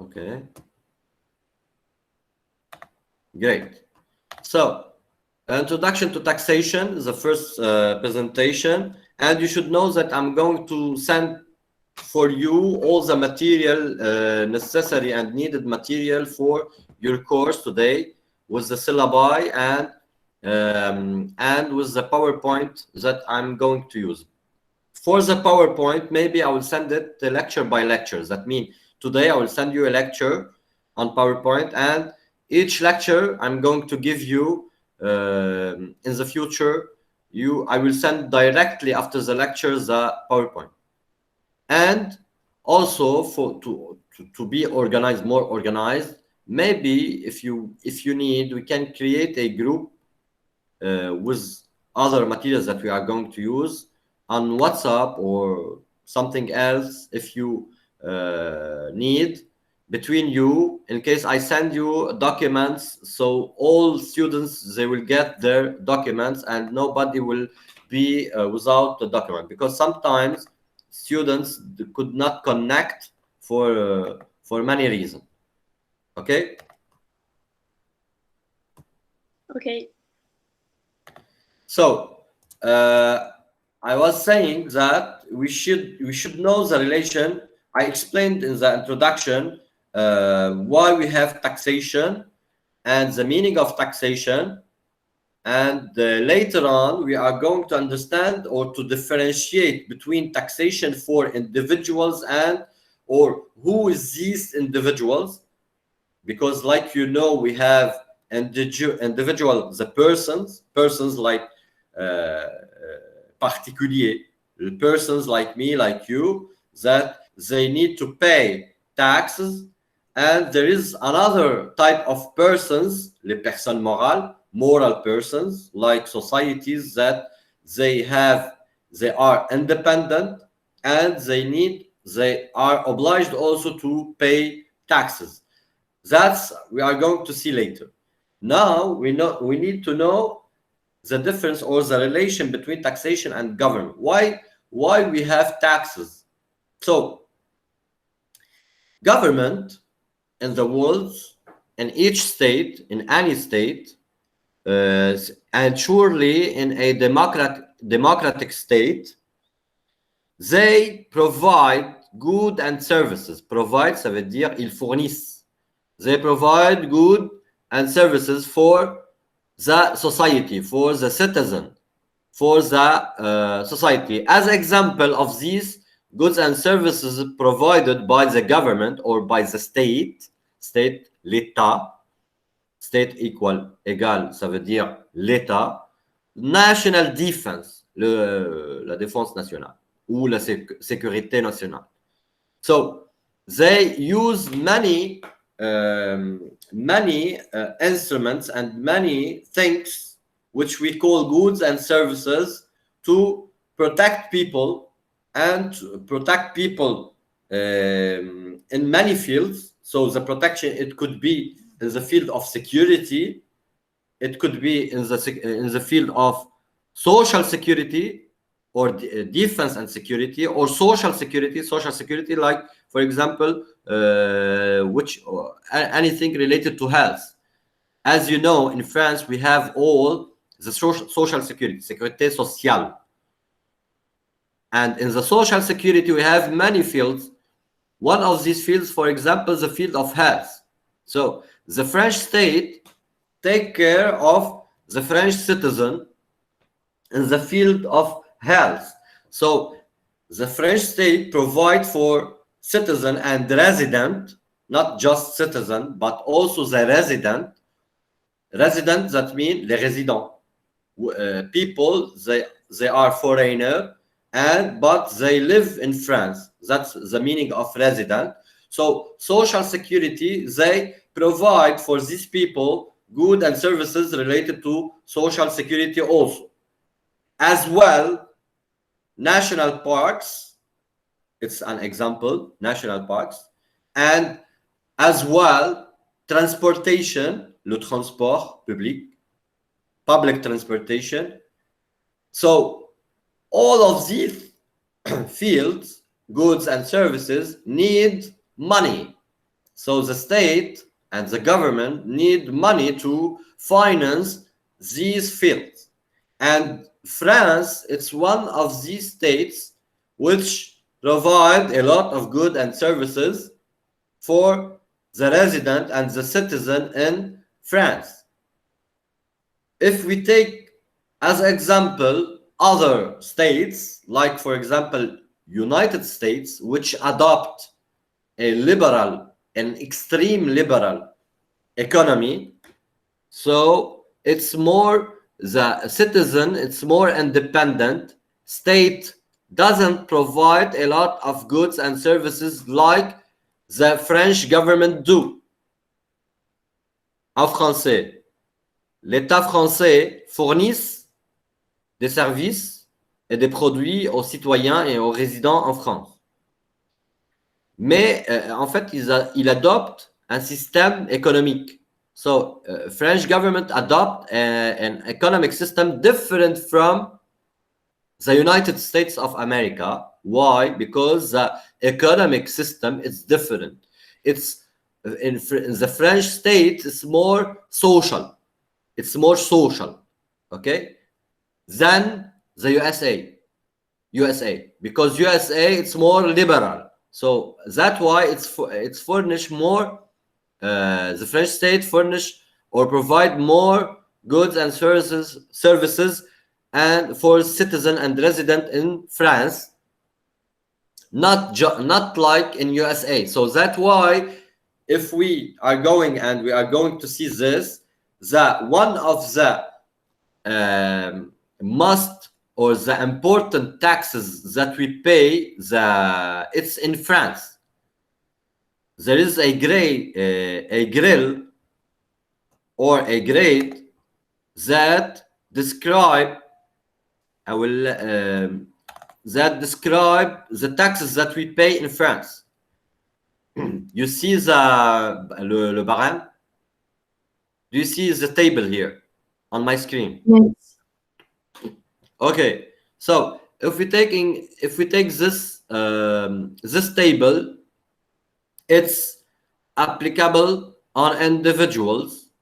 Okay. Great. So, introduction to taxation is the first presentation, and you should know that I'm going to send for you all the material necessary and needed material for your course today, with the syllabi and with the PowerPoint that I'm going to use. For the PowerPoint, maybe I will send it lecture by lecture. That means today I will send you a lecture on PowerPoint, and each lecture I'm going to give you in the future. I will send directly after the lecture the PowerPoint. And also to be organized, more organized, maybe if you need, we can create a group with other materials that we are going to use on WhatsApp or something else if you need, between you, in case I send you documents, so all students, they will get their documents and nobody will be without the document, because sometimes students could not connect for many reasons. Okay. Okay. So I was saying that we should know the relation. I explained in the introduction why we have taxation and the meaning of taxation, and later on we are going to understand or to differentiate between taxation for individuals and or who is these individuals, because like you know, we have individual, the persons like particulier, persons like me, like you, that they need to pay taxes. And there is another type of persons, les personnes morales, moral persons, like societies, that they are independent and they are obliged also to pay taxes. That's we are going to see later. Now we need to know the difference or the relation between taxation and government. Why we have taxes? So government in the world, in each state, in any state, and surely in a democratic state, they provide goods and services. Provide, ça veut dire ils fournissent. They provide goods and services for the society, for the citizen, for the society. As an example of these goods and services provided by the government or by the state, l'État, state égal, ça veut dire l'État, national defense, la défense nationale ou la sécurité nationale. So they use many instruments and many things which we call goods and services to protect people, and to protect people in many fields. So the protection, it could be in the field of security, it could be in the field of social security or defense and security, or social security, like for example anything related to health. As you know, in France we have all the social security, sécurité sociale, and in the social security we have many fields. One of these fields, for example, the field of health. So the French state take care of the French citizen in the field of health. So the French state provide for citizen and resident, not just citizen, but also the resident. Resident, that means les résidents. People, they are foreigner, but they live in France. That's the meaning of resident. So social security, they provide for these people goods and services related to social security also. As well, national parks, it's an example, national parks, and as well, transportation, le transport public, public transportation. So all of these fields, goods and services, need money. So the state and the government need money to finance these fields. And France, it's one of these states which provide a lot of goods and services for the resident and the citizen in France. If we take as example other states, like for example United States, which adopt a liberal, an extreme liberal economy, so it's more the citizen, it's more independent. State doesn't provide a lot of goods and services like the French government do. En français, l'État français fournit des services et des produits aux citoyens et aux résidents en France. Mais en fait, il adopte un système économique. So, French government adopt an economic system different from the United States of America. Why? Because the economic system is different. It's in the French state, it's more social. It's more social, okay, than the USA. Because USA, it's more liberal. So that's why it's furnish more. The French state furnish or provide more goods and services and for citizen and resident in France, not like in USA. So that's why if we are going to see this, that one of the must or the important taxes that we pay, it's in France. There is a grill or a grade that describe the taxes that we pay in France. You see le barème? Do you see the table here on my screen? Yes. Okay, so if we take this this table, it's applicable on individuals,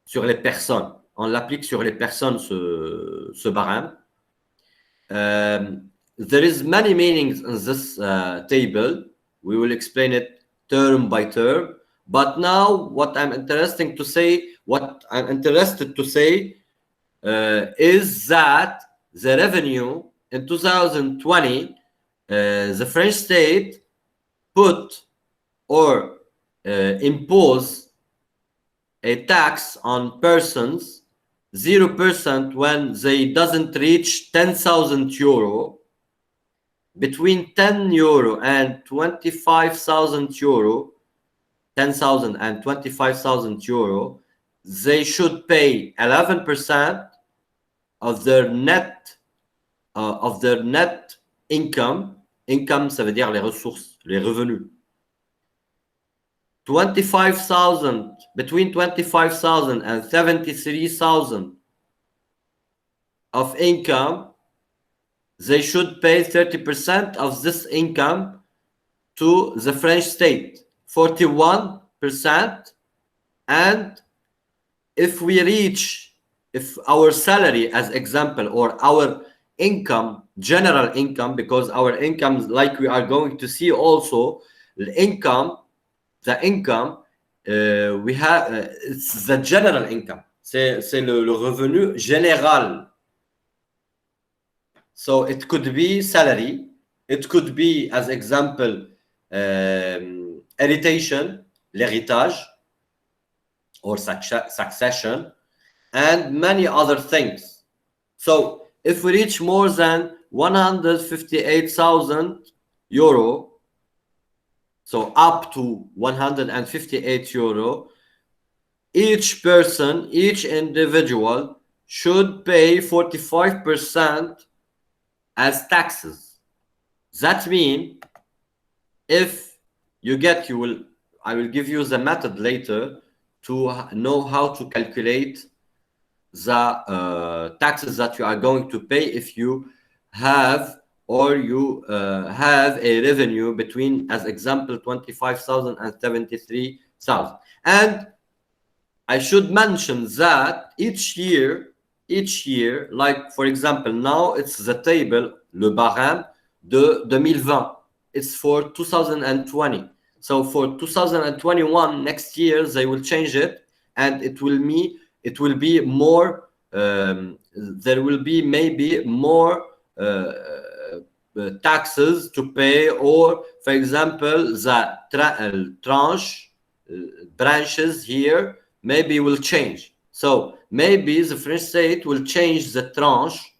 sur les personnes. On l'applique sur les personnes ce barème. There is many meanings in this table. We will explain it term by term. But now, what I'm interested to say is that the revenue in 2020, the French state put or impose a tax on persons 0% when they doesn't reach 10,000 euro. Between 10 euro and 25,000 euro, 10,000 and 25,000 euro, they should pay 11% of their net income. Income, ça veut dire les ressources, les revenus. 25,000, between 25,000 and 73,000 of income, they should pay 30% of this income to the French state, 41%. And if our salary, as example, or our income, general income, because our income, like we are going to see also, the income we have, it's the general income, c'est le revenu général. So it could be salary, it could be, as example, l'héritage or succession, and many other things. So if we reach more than 158,000 euro, so up to 158 euro, each person, each individual should pay 45% as taxes. That means if you get, I will give you the method later to know how to calculate the taxes that you are going to pay if you have or you have a revenue between, as example, 25,000 and 73,000. And I should mention that each year, like for example, now it's the table, le barème de 2020. It's for 2020. So for 2021, next year, they will change it, and it will be more, there will be maybe more taxes to pay, or for example, the tranche branches here maybe will change. So maybe the French state will change the tranche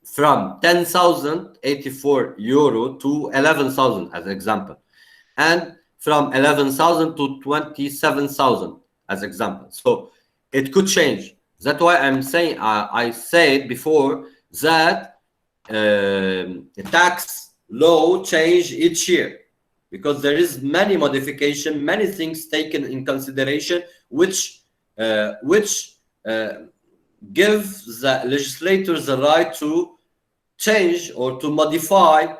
from 10,084 euro to 11,000 as an example, and from 11,000 to 27,000 as example. So it could change. That's why I'm saying, I said before that the tax law change each year, because there is many modification, many things taken in consideration, which give the legislators the right to change or to modify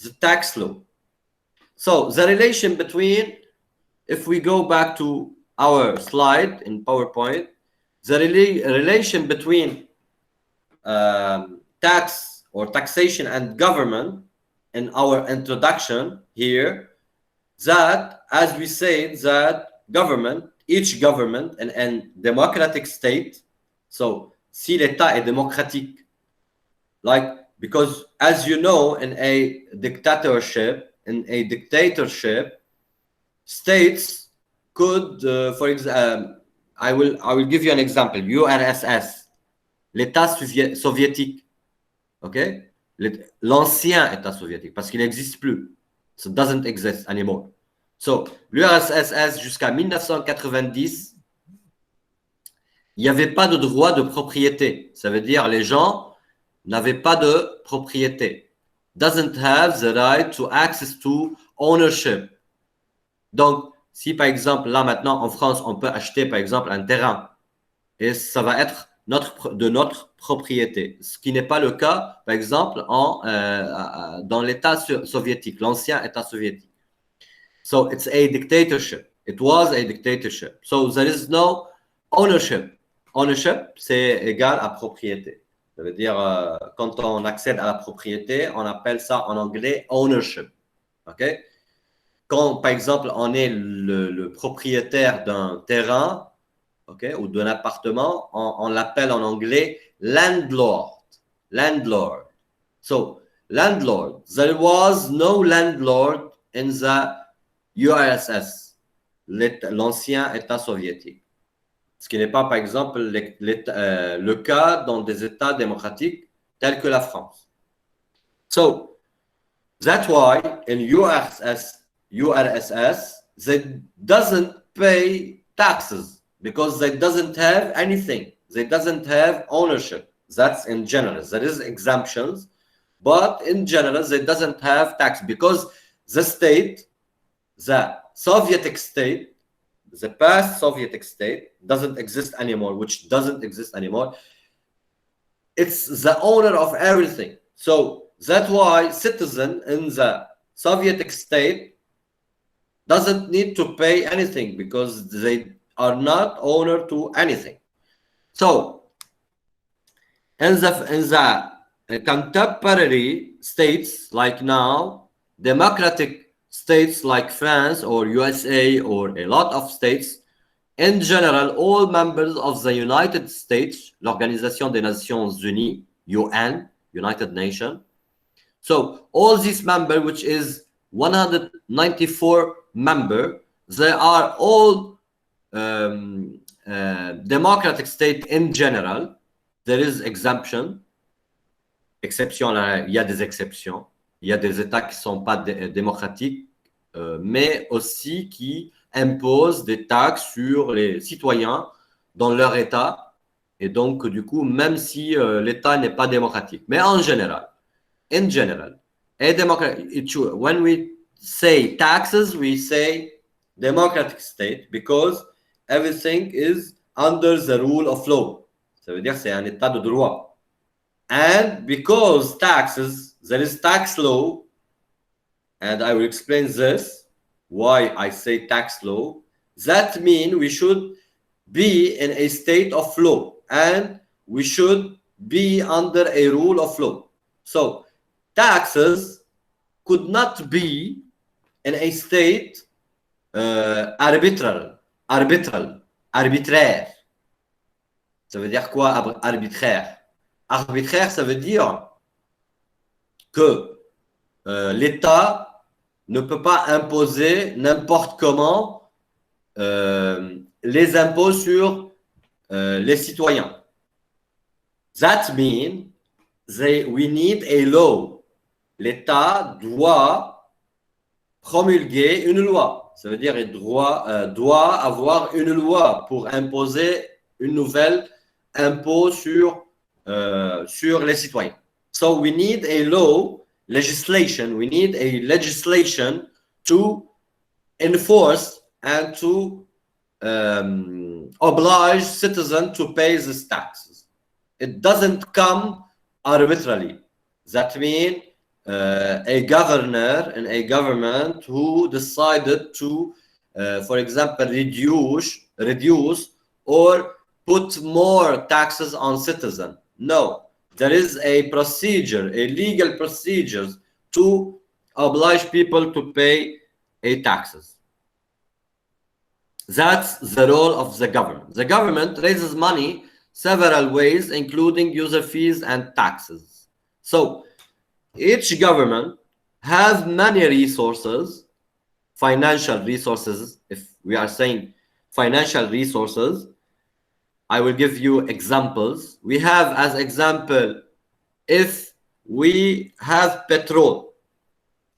the tax law. So the relation between, if we go back to our slide in PowerPoint, the relation between tax or taxation and government in our introduction here, that as we said, that government, each government and democratic state, so si l'État est démocratique, like, because as you know, in a dictatorship, states could, for example, I will give you an example. URSS, l'État soviétique, okay, l'ancien État soviétique, parce qu'il n'existe plus. So it doesn't exist anymore. So l'URSS jusqu'à 1990, il n'y avait pas de droit de propriété. Ça veut dire les gens n'avaient pas de propriété. Doesn't have the right to access to ownership. Donc, si par exemple, là maintenant en France, on peut acheter par exemple un terrain et ça va être de notre propriété, ce qui n'est pas le cas par exemple dans l'État soviétique, l'ancien État soviétique. So it's a dictatorship. It was a dictatorship. So there is no ownership. Ownership, c'est égal à propriété. Ça veut dire, quand on accède à la propriété, on appelle ça en anglais ownership. OK? Quand, par exemple, on est le propriétaire d'un terrain, OK, ou d'un appartement, on l'appelle en anglais landlord. Landlord. So, landlord. There was no landlord in the URSS, l'ancien État soviétique. Ce qui n'est pas, par exemple, le cas dans des États démocratiques tels que la France. So, that's why in URSS, they doesn't pay taxes because they doesn't have anything. They doesn't have ownership. That's in general. There is exemptions, but in general, they doesn't have tax because the state, the Soviet state, the past Soviet state doesn't exist anymore, which doesn't exist anymore. It's the owner of everything. So that's why citizen in the Soviet state doesn't need to pay anything because they are not owner to anything. So in the contemporary states like now, democratic states like France or USA or a lot of states, in general, all members of the United States, l'Organisation des Nations Unies, UN, United Nations. So all these members, which is 194 members, they are all democratic state in general. There is exemption. Exception, là, il y a des exceptions. Il y a des États qui ne sont pas démocratiques, mais aussi qui imposent des taxes sur les citoyens dans leur État. Et donc, du coup, même si l'État n'est pas démocratique. Mais en général, in general, when we say taxes, we say democratic state because everything is under the rule of law. Ça veut dire que c'est un État de droit. And because taxes, there is tax law, and I will explain this, why I say tax law. That means we should be in a state of law, and we should be under a rule of law. So taxes could not be in a state arbitraire. Ça veut dire quoi, arbitraire? Arbitraire, ça veut dire que l'État ne peut pas imposer n'importe comment les impôts sur les citoyens. That means we need a law. L'État doit promulguer une loi. Ça veut dire qu'il doit avoir une loi pour imposer une nouvelle impôt sur les citoyens. So we need a law, legislation. We need a legislation to enforce and to oblige citizens to pay these taxes. It doesn't come arbitrarily. That means a governor and a government who decided to, for example, reduce or put more taxes on citizens. No, there is a procedure, a legal procedure to oblige people to pay a taxes. That's the role of the government. The government raises money several ways, including user fees and taxes. So each government has many resources, financial resources. If we are saying financial resources, I will give you examples. We have as example, if we have petrol,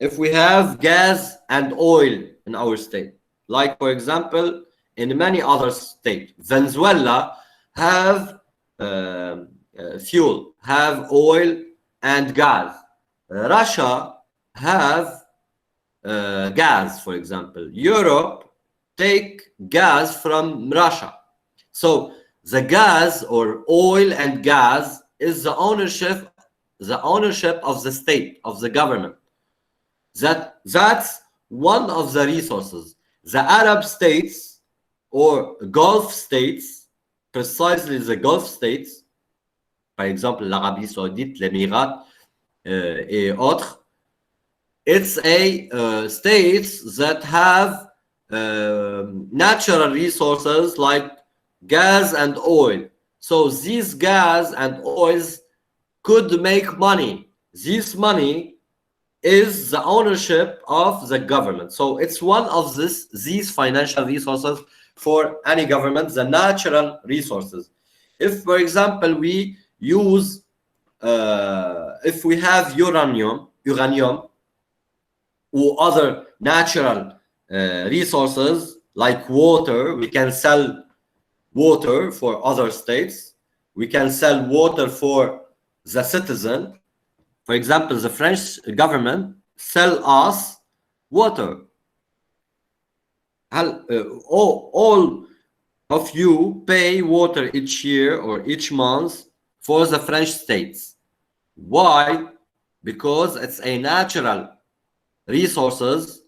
if we have gas and oil in our state, like for example, in many other states, Venezuela have fuel, have oil and gas. Russia have gas, for example. Europe take gas from Russia. So the gas or oil and gas is the ownership of the state, of the government. That's one of the resources. The Arab states or Gulf states, precisely the Gulf states, par exemple l'Arabie Saoudite, l'Émirat et autres, it's a states that have natural resources like gas and oil. So these gas and oils could make money. This money is the ownership of the government. So it's one of these financial resources for any government, the natural resources. If, for example, we use, if we have uranium, or other natural resources like water, we can sell water for other states. We can sell water for the citizen. For example, the French government sell us water. All of you pay water each year or each month for the French states. Why? Because it's a natural resources,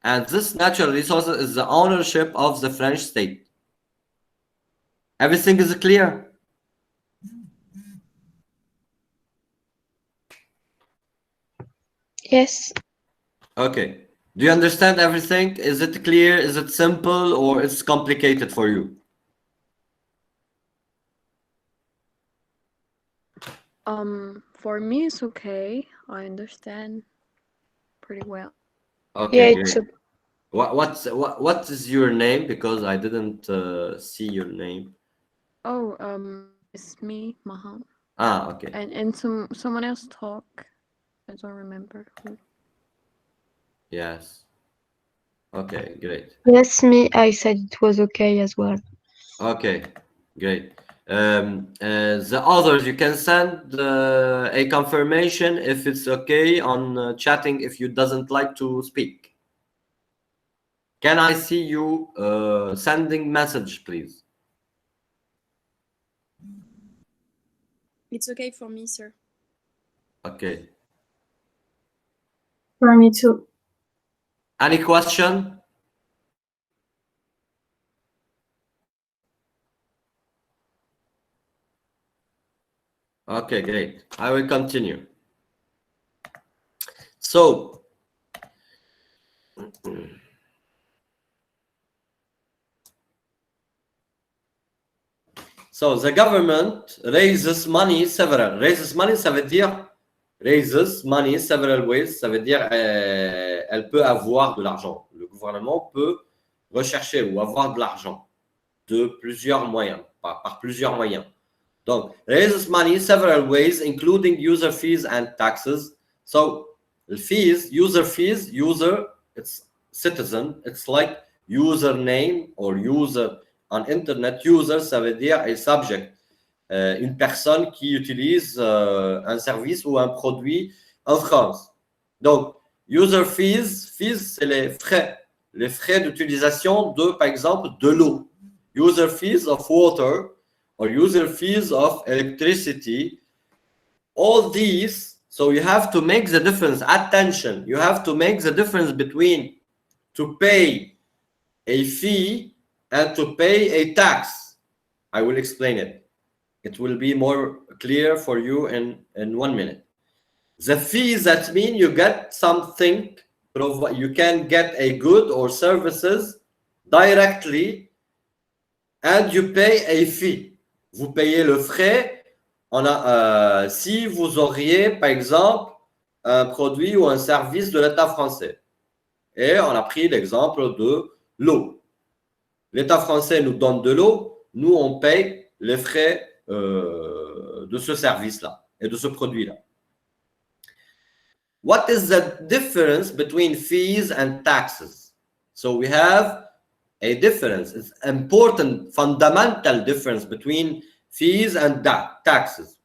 and this natural resources is the ownership of the French state. Everything is clear? Yes. Okay. Do you understand everything? Is it clear? Is it simple, or it's complicated for you? For me, it's okay. I understand pretty well. Okay, Yeah, great. What is your name? Because I didn't see your name. Oh, it's me, Maham. Ah, okay. And someone else talk. I don't remember who. Yes. Okay, great. yes, me. I said it was okay as well. Okay, great. The others, you can send a confirmation if it's okay on chatting if you doesn't like to speak. Can I see you sending message, please? It's okay for me, sir. Okay. For me too. Any question? Okay, great. I will continue. So, the government raises money several. Raises money, ça veut dire raises money several ways. Ça veut dire elle peut avoir de l'argent. Le gouvernement peut rechercher ou avoir de l'argent de plusieurs moyens, par plusieurs moyens. Donc, raises money several ways, including user fees and taxes. So, the fees, user, it's citizen, it's like username or user on internet. User, ça veut dire a subject, une personne qui utilise un service ou un produit en France. Donc, user fees, c'est les frais d'utilisation de, par exemple, de l'eau. User fees of water or user fees of electricity. All these, so you have to make the difference. Attention, you have to make the difference between to pay a fee and to pay a tax. I will explain it. It will be more clear for you in 1 minute. The fees, that mean you get something, you can get a good or services directly and you pay a fee. Vous payez le frais si vous auriez, par exemple, un produit ou un service de l'État français. Et on a pris l'exemple de l'eau. L'État français nous donne de l'eau, nous, on paye les frais de ce service-là et de ce produit-là. What is the difference between fees and taxes? So we have a difference. It's important, fundamental difference between fees and taxes.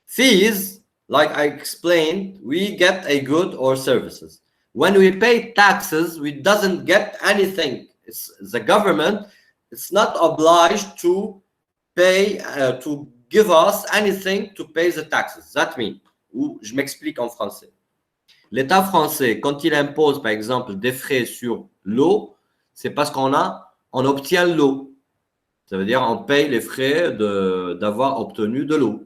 Fees, like I explained, we get a good or services. When we pay taxes, we doesn't get anything. It's the government. It's not obliged to pay, to give us anything to pay the taxes. That means, ou je m'explique en français. L'État français, quand il impose, par exemple, des frais sur l'eau, c'est parce qu'on obtient l'eau. Ça veut dire on paye les frais d'avoir obtenu de l'eau.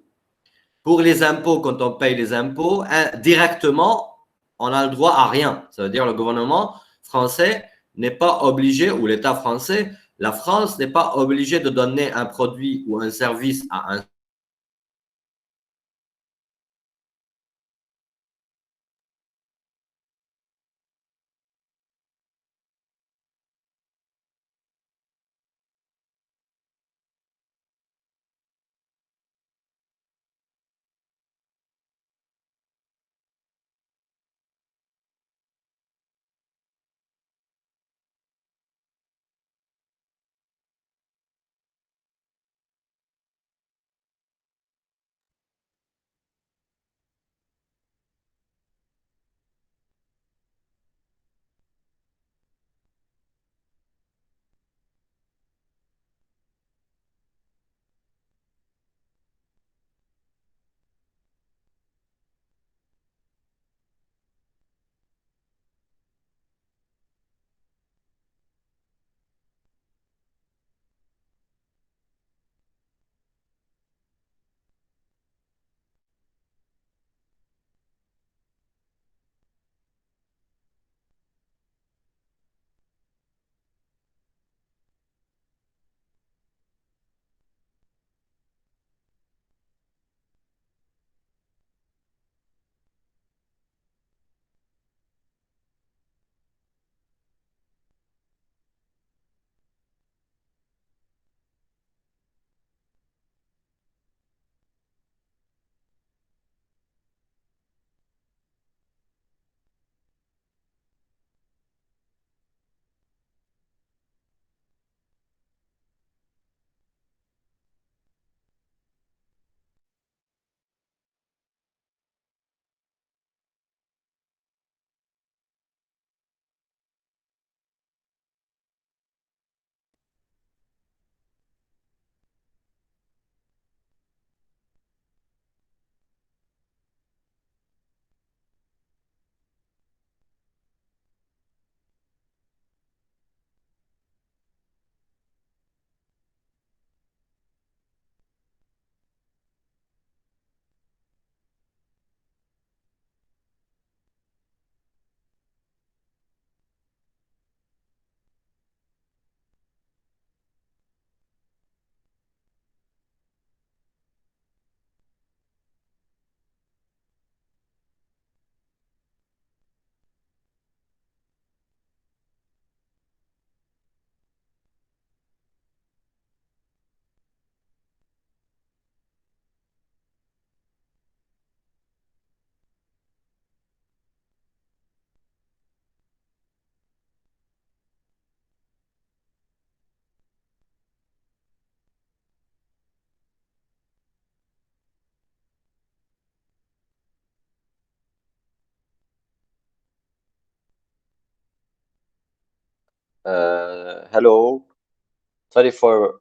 Pour les impôts, quand on paye les impôts, directement, on a le droit à rien. Ça veut dire le gouvernement français n'est pas obligé, ou l'État français, la France n'est pas obligée de donner un produit ou un service à un Hello. Sorry for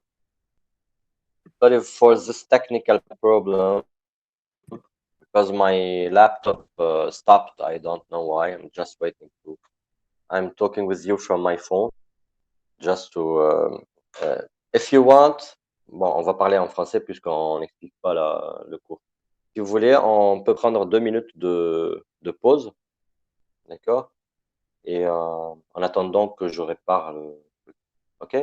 this technical problem because my laptop stopped. I don't know why. I'm just waiting to. I'm talking with you from my phone just to. If you want, bon, on va parler en français puisqu'on n'explique pas le cours. Si vous voulez, on peut prendre 2 minutes de pause, d'accord? Et en attendant que je répare le. Ok?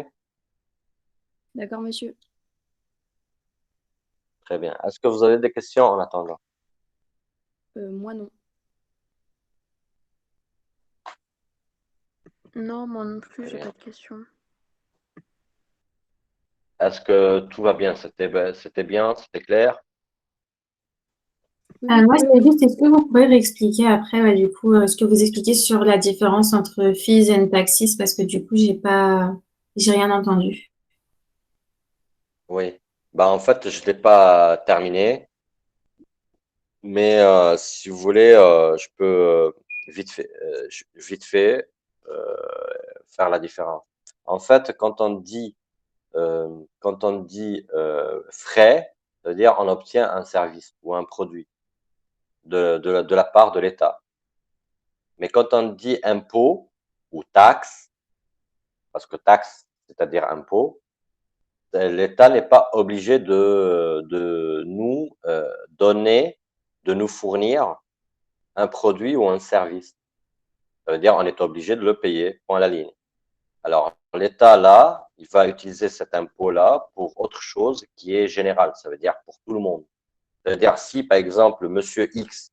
D'accord, monsieur. Très bien. Est-ce que vous avez des questions en attendant? Moi, non. Non, moi non plus, Très j'ai bien. pas de questions. Est-ce que tout va bien? C'était bien, c'était clair? Oui, Moi, oui, c'est oui. juste, est-ce que vous pouvez réexpliquer après, ouais, du coup, ce que vous expliquez sur la différence entre fees and taxes, parce que du coup, j'ai rien entendu. Oui. Bah, en fait, je ne l'ai pas terminé, mais si vous voulez, je peux vite fait euh, faire la différence. En fait, quand on dit frais, c'est-à-dire on obtient un service ou un produit de la part de l'État. Mais quand on dit impôt ou taxe, parce que taxe, c'est-à-dire impôt, l'État n'est pas obligé de nous donner, de nous fournir un produit ou un service. Ça veut dire on est obligé de le payer, point à la ligne. Alors, l'État, là, il va utiliser cet impôt-là pour autre chose qui est général, ça veut dire pour tout le monde. Ça veut dire si, par exemple, monsieur X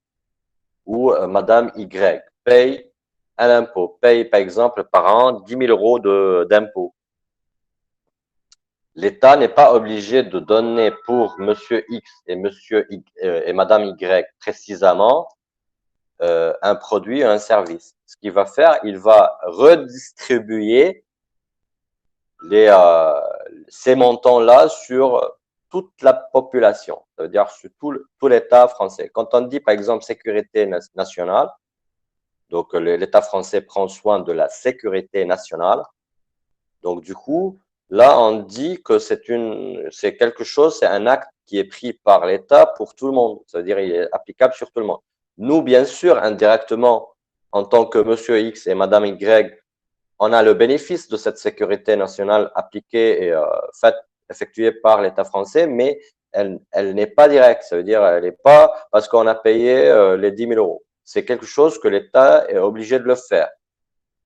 ou madame Y paye un impôt, paye, par exemple, par an 10 000 euros d'impôt. L'État n'est pas obligé de donner pour monsieur X et et madame Y précisément un produit, un service. Ce qu'il va faire, il va redistribuer ces montants-là sur toute la population, ça veut dire sur tout l'État français. Quand on dit, par exemple, sécurité nationale, donc l'État français prend soin de la sécurité nationale. Donc du coup, là, on dit que c'est quelque chose, c'est un acte qui est pris par l'État pour tout le monde. C'est-à-dire, il est applicable sur tout le monde. Nous, bien sûr, indirectement, en tant que monsieur X et madame Y, on a le bénéfice de cette sécurité nationale appliquée et effectuée par l'État français, mais elle n'est pas directe. Ça veut dire, elle n'est pas parce qu'on a payé les 10 000 euros. C'est quelque chose que l'État est obligé de le faire.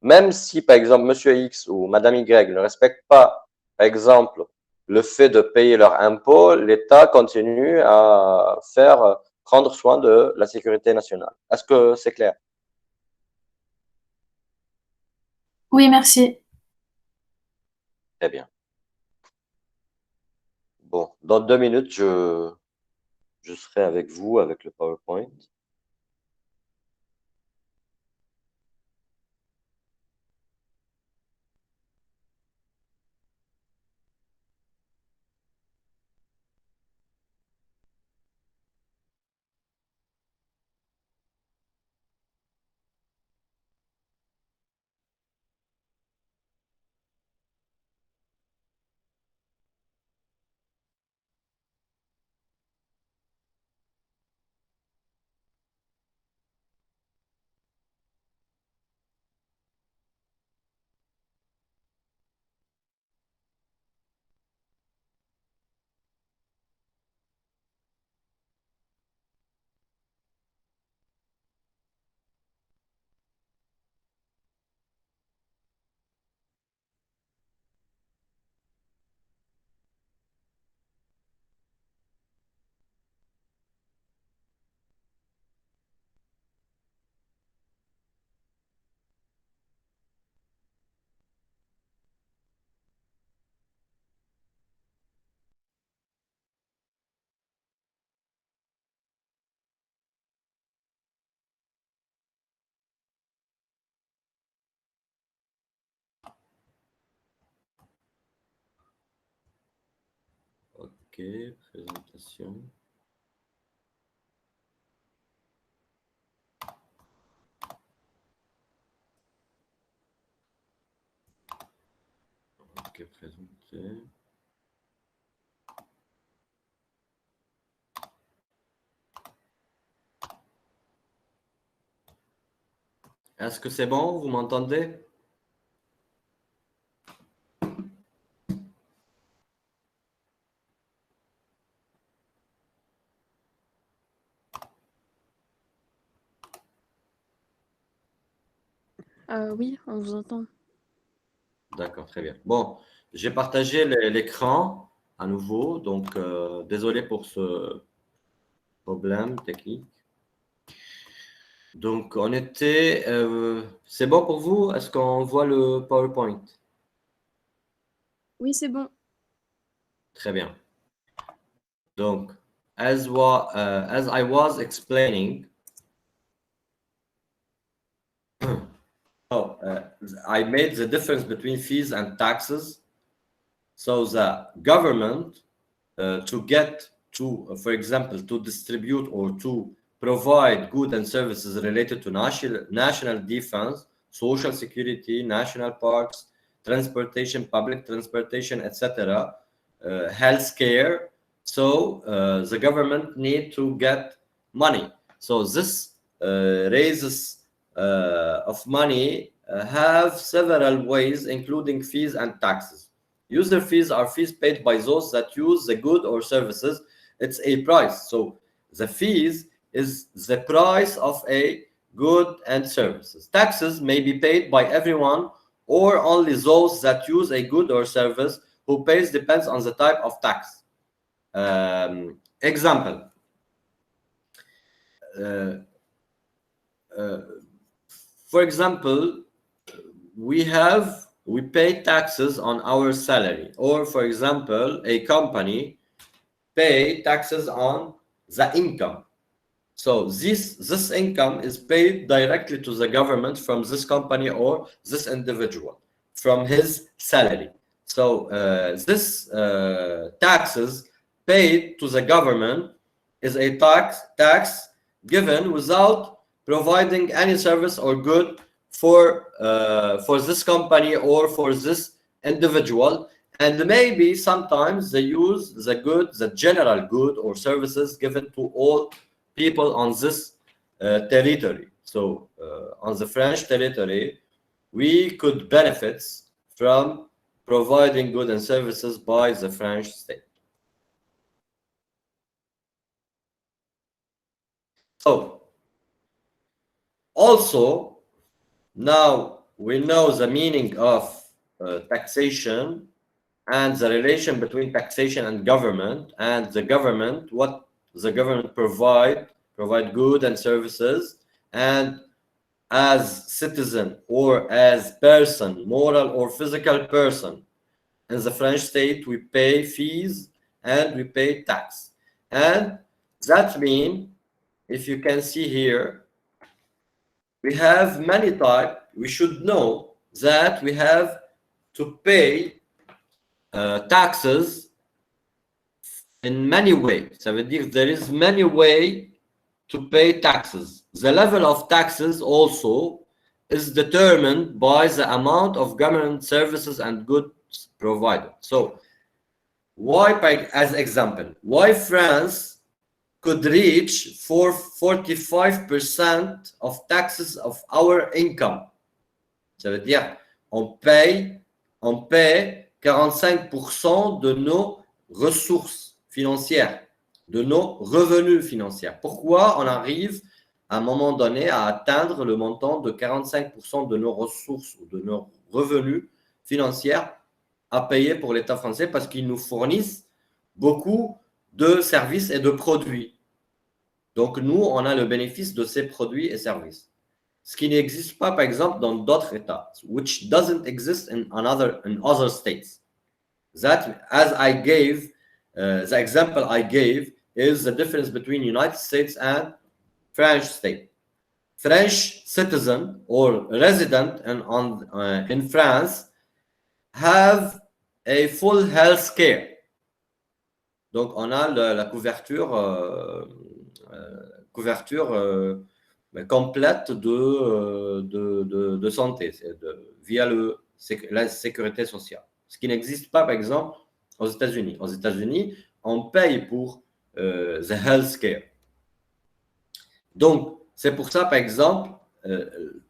Même si, par exemple, monsieur X ou madame Y ne respectent pas, par exemple, le fait de payer leur impôt, l'État continue à prendre soin de la sécurité nationale. Est-ce que c'est clair? Oui, merci. Très bien. Bon, dans 2 minutes, je serai avec vous avec le PowerPoint. Ok, présentation. Ok, présenter. Est-ce que c'est bon? Vous m'entendez? Oui, on vous entend. D'accord, très bien. Bon, j'ai partagé l'écran à nouveau, donc désolé pour ce problème technique. Donc, on était. C'est bon pour vous? Est-ce qu'on voit le PowerPoint? Oui, c'est bon. Très bien. Donc, as I was explaining, I made the difference between fees and taxes. So the government, to get to, for example, to distribute or to provide goods and services related to national defense, social security, national parks, transportation, public transportation, etc., healthcare. So the government need to get money. So this raises of money have several ways, including fees and taxes. User fees are fees paid by those that use the good or services. It's a price. So the fees is the price of a good and services. Taxes may be paid by everyone or only those that use a good or service. Who pays depends on the type of tax. Example. For example, we pay taxes on our salary, or for example, a company pay taxes on the income. So this income is paid directly to the government from this company or this individual from his salary. So this taxes paid to the government is a tax given without providing any service or good for this company or for this individual. And maybe sometimes they use the general good or services given to all people on this territory. So on the French territory, we could benefit from providing goods and services by the French state. So also, now we know the meaning of taxation and the relation between taxation and government, what the government provide goods and services, and as citizen or as person, moral or physical person in the French state, we pay fees and we pay tax. And that means, if you can see here, we have many types. We should know that we have to pay taxes in many ways. Ça veut dire there is many ways to pay taxes. The level of taxes also is determined by the amount of government services and goods provided. So why, as example, why France could reach for 45% of taxes of our income. Ça veut dire on paie 45% de nos ressources financières, de nos revenus financiers. Pourquoi on arrive à un moment donné à atteindre le montant de 45% de nos ressources ou de nos revenus financiers à payer pour l'État français? Parce qu'ils nous fournissent beaucoup de services et de produits. Donc, nous, on a le bénéfice de ces produits et services. Ce qui n'existe pas, par exemple, dans d'autres États, which doesn't exist in other states. That, as I gave, the example I gave is the difference between United States and French state. French citizen or resident in France have a full health care. Donc, on a la couverture complète de santé via la sécurité sociale. ce qui n'existe pas, par exemple, aux États-Unis. Aux États-Unis, on paye pour the healthcare. Donc, c'est pour ça, par exemple,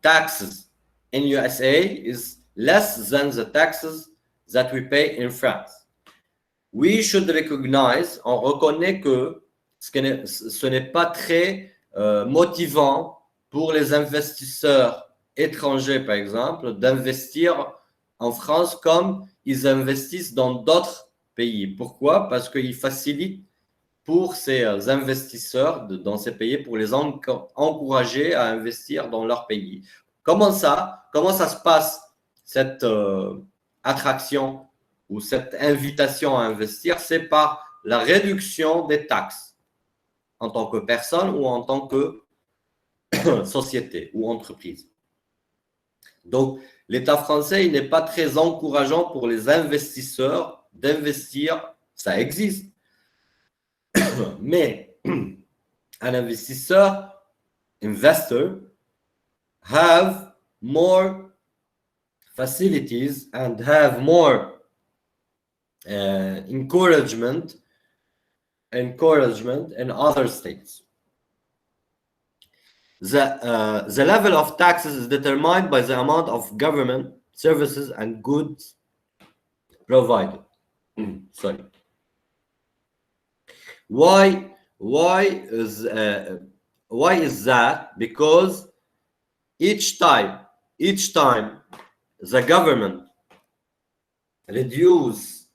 taxes in USA is less than the taxes that we pay in France. We should recognize, on reconnaît que ce n'est pas très motivant pour les investisseurs étrangers, par exemple, d'investir en France comme ils investissent dans d'autres pays. Pourquoi? Parce qu'ils facilitent pour ces investisseurs dans ces pays, pour les encourager à investir dans leur pays. Comment ça se passe, cette attraction ou cette invitation à investir? C'est par la réduction des taxes en tant que personne ou en tant que société ou entreprise. Donc, l'État français, il n'est pas très encourageant pour les investisseurs d'investir. Ça existe. Mais un investisseur, investor, have more facilities and have more encouragement in other states. The level of taxes is determined by the amount of government services and goods provided. Sorry. Why is that? Because each time the government reduce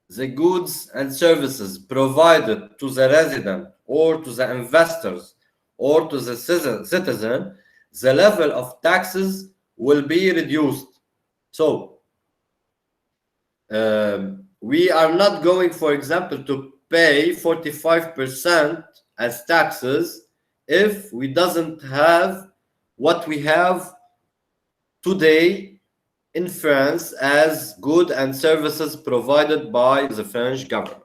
the goods and services provided to the resident or to the investors or to the citizen, the level of taxes will be reduced. So we are not going, for example, to pay 45% as taxes if we doesn't have what we have today in France as goods and services provided by the French government.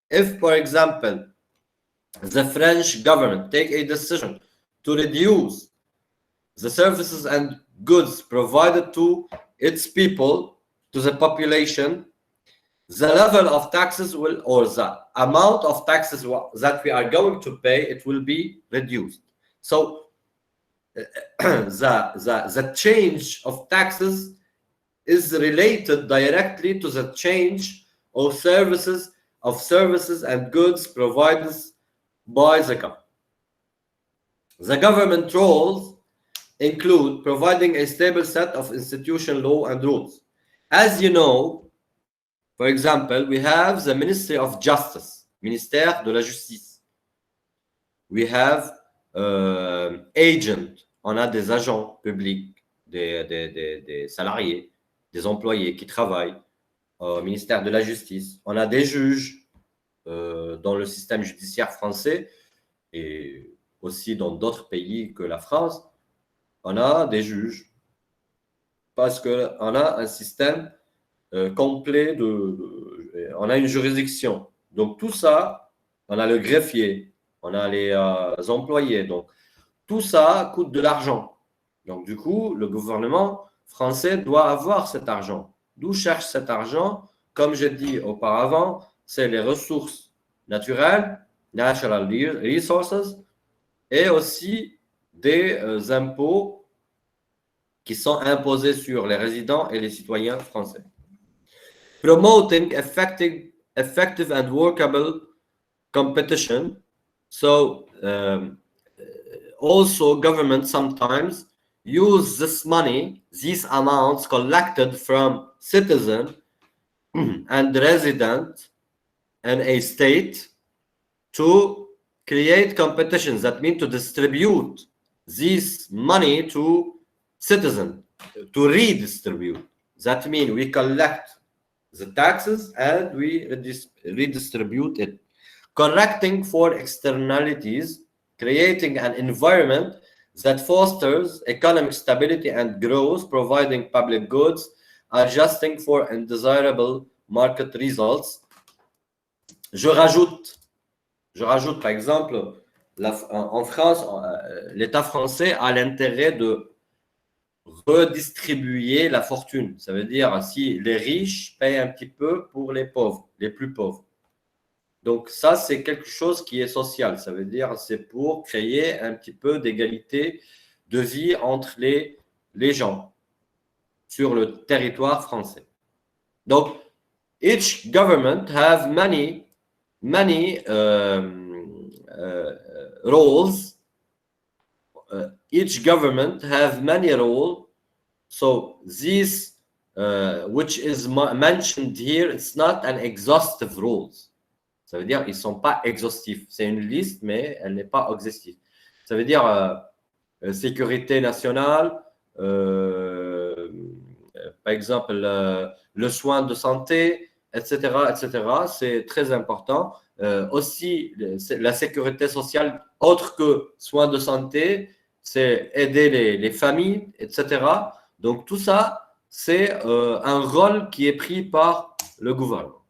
If, for example, the French government take a decision to reduce the services and goods provided to its people, to the population, the level of taxes will, or the amount of taxes that we are going to pay, it will be reduced. So the change of taxes is related directly to the change of services and goods provided by the government. The government roles include providing a stable set of institutional law and rules. As you know, for example, we have the Ministry of Justice, Ministère de la Justice. We have agents, on a des agents publics, des salariés, des employés qui travaillent au ministère de la Justice. On a des juges dans le système judiciaire français et aussi dans d'autres pays que la France. On a des juges parce qu'on a un système complet on a une juridiction. Donc tout ça, on a le greffier, on a les employés. Donc tout ça coûte de l'argent. Donc du coup, le gouvernement français doit avoir cet argent. D'où cherche cet argent? Comme j'ai dit auparavant, c'est les ressources naturelles, natural resources, et aussi des impôts qui sont imposés sur les résidents et les citoyens français. Promoting effective and workable competition. So also government sometimes use this money, these amounts collected from citizen and resident in a state to create competitions. That means to distribute this money to citizens, to redistribute. That means we collect the taxes and we redistribute it, correcting for externalities, creating an environment that fosters economic stability and growth, providing public goods, adjusting for undesirable market results. Je rajoute par exemple, en France, l'État français a l'intérêt de redistribuer la fortune. Ça veut dire si les riches payent un petit peu pour les pauvres, les plus pauvres. Donc ça, c'est quelque chose qui est social. Ça veut dire c'est pour créer un petit peu d'égalité de vie entre les gens sur le territoire français. Donc, each government have many roles. Each government have many roles. So this, which is mentioned here, it's not an exhaustive rules. Ça veut dire ils ne sont pas exhaustifs. C'est une liste, mais elle n'est pas exhaustive. Ça veut dire sécurité nationale, par exemple le soin de santé, etc., etc. C'est très important. Aussi, la sécurité sociale, autre que soins de santé, c'est aider les familles, etc. Donc tout ça, c'est un rôle qui est pris par le gouvernement.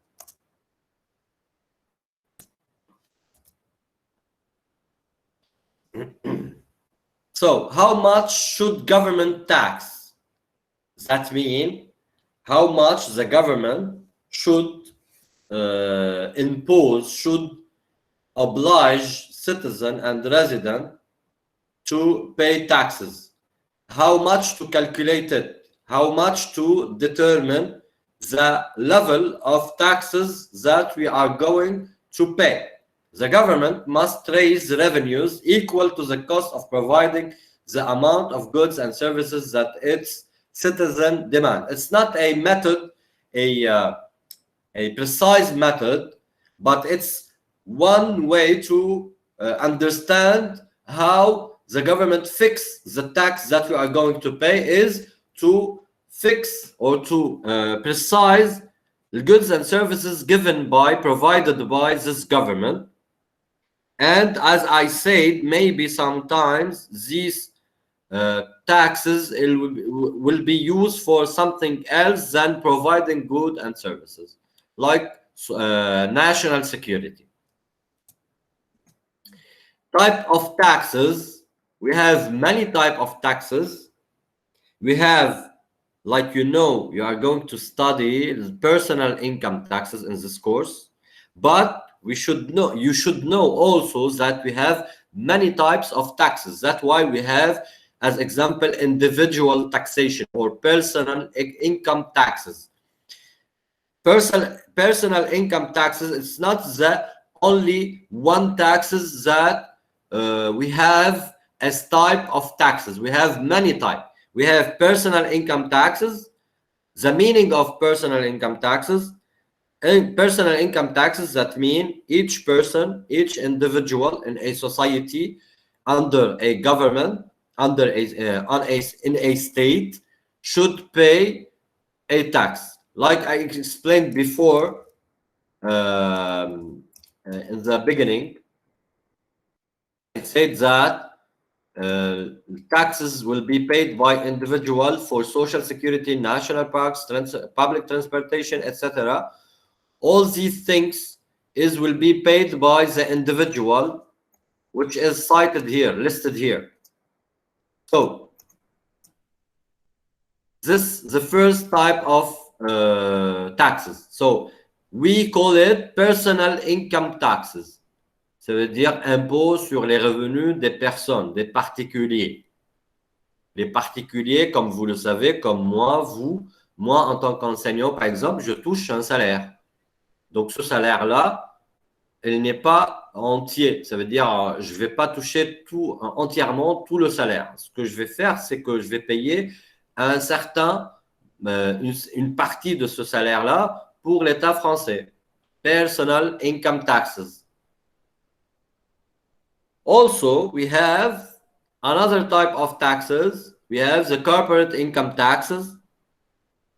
So, how much should government tax? That means how much the government should impose, should oblige citizen and resident to pay taxes. How much to calculate it? How much to determine the level of taxes that we are going to pay? The government must raise revenues equal to the cost of providing the amount of goods and services that its citizens demand. It's not a method, a precise method, but it's one way to understand how the government fix the tax that we are going to pay is to fix or to precise the goods and services provided by this government. And as I said, maybe sometimes these taxes will be used for something else than providing goods and services, like national security. Type of taxes, we have many types of taxes. We have, like you know, you are going to study personal income taxes in this course, but you should know also that we have many types of taxes. That's why we have, as example, individual taxation or personal income taxes. Personal income taxes, it's not the only one taxes that we have as type of taxes. We have many types. We have personal income taxes. The meaning of personal income taxes, and personal income taxes, that mean each person, each individual in a society, under a government, in a state, should pay a tax. Like I explained before in the beginning, I said that taxes will be paid by individuals for social security, national parks, public transportation, etc. All these things will be paid by the individual, which is cited here, listed here. So this is the first type of taxes. So we call it personal income taxes. Ça veut dire impôt sur les revenus des personnes, des particuliers. Les particuliers, comme vous le savez, comme moi, moi en tant qu'enseignant, par exemple, je touche un salaire. Donc, ce salaire-là, il n'est pas entier. Ça veut dire, je ne vais pas toucher entièrement tout le salaire. Ce que je vais faire, c'est que je vais payer un certain, une partie de ce salaire-là pour l'État français. Personal income taxes. Also, we have another type of taxes. We have the corporate income taxes.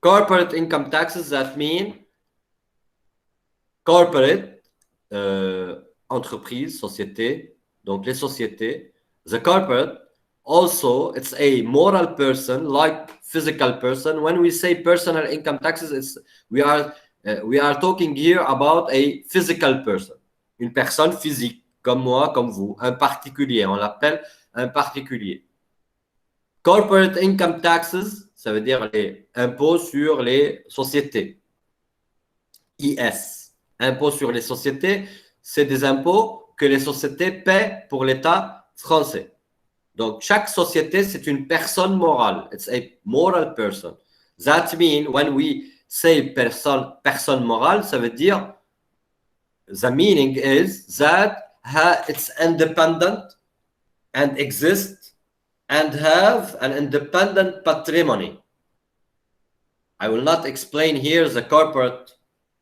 Corporate income taxes, that mean corporate, entreprise, société, donc les sociétés. The corporate, also, it's a moral person, like physical person. When we say personal income taxes, we are talking here about a physical person, une personne physique, comme moi, comme vous, un particulier. On l'appelle un particulier. Corporate income taxes, ça veut dire les impôts sur les sociétés. IS, impôts sur les sociétés, c'est des impôts que les sociétés paient pour l'État français. Donc, chaque société, c'est une personne morale. It's a moral person. That means, when we say personne morale, ça veut dire, the meaning is that it's independent and exists and have an independent patrimony. I will not explain here the corporate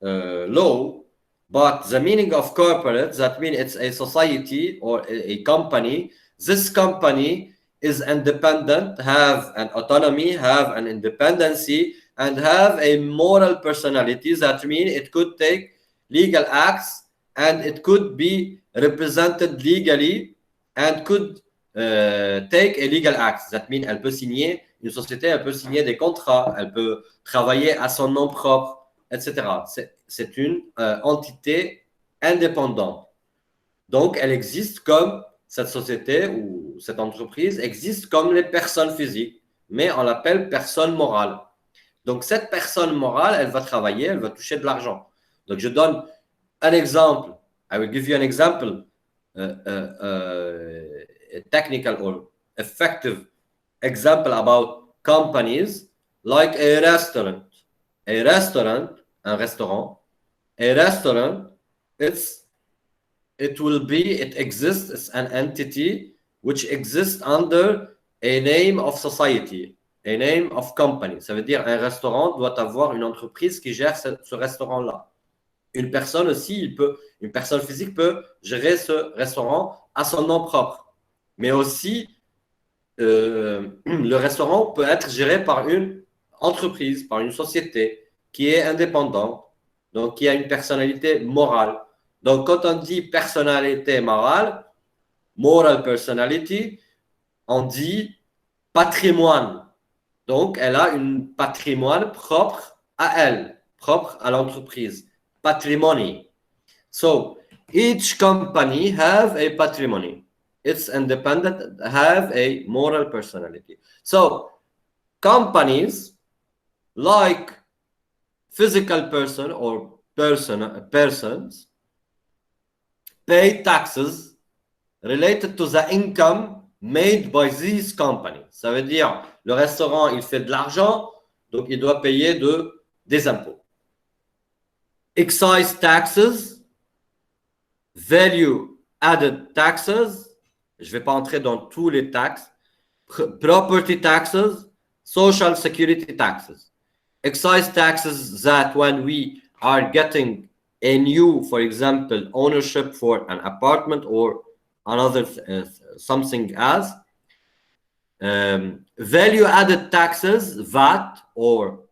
law, but the meaning of corporate, that means it's a society or a company. This company is independent, have an autonomy, have an independency, and have a moral personality. That means it could take legal acts and it could be represented legally and could take a legal act. That means elle peut signer, une société, elle peut signer des contrats, elle peut travailler à son nom propre, etc. C'est une entité indépendante. Donc, elle existe comme cette société ou cette entreprise existe comme les personnes physiques, mais on l'appelle personne morale. Donc, cette personne morale, elle va travailler, elle va toucher de l'argent. Donc, je donne un exemple. I will give you an example, a technical or effective example about companies like a restaurant. A restaurant, un restaurant. A restaurant, it exists as an entity which exists under a name of society, a name of company. Ça veut dire un restaurant doit avoir une entreprise qui gère ce restaurant-là. Une personne aussi, une personne physique peut gérer ce restaurant à son nom propre. Mais aussi, le restaurant peut être géré par une entreprise, par une société qui est indépendante, donc qui a une personnalité morale. Donc, quand on dit personnalité morale, moral personality, on dit patrimoine. Donc, elle a un patrimoine propre à elle, propre à l'entreprise. Patrimony. So, each company have a patrimony. It's independent, have a moral personality. So, companies like physical person or persons pay taxes related to the income made by these companies. Ça veut dire, le restaurant, il fait de l'argent, donc il doit payer des impôts. Excise taxes, value added taxes, je ne vais pas entrer dans tous les taxes, property taxes, social security taxes. Excise taxes that when we are getting a new, for example, ownership for an apartment or another something else. Value added taxes, VAT, or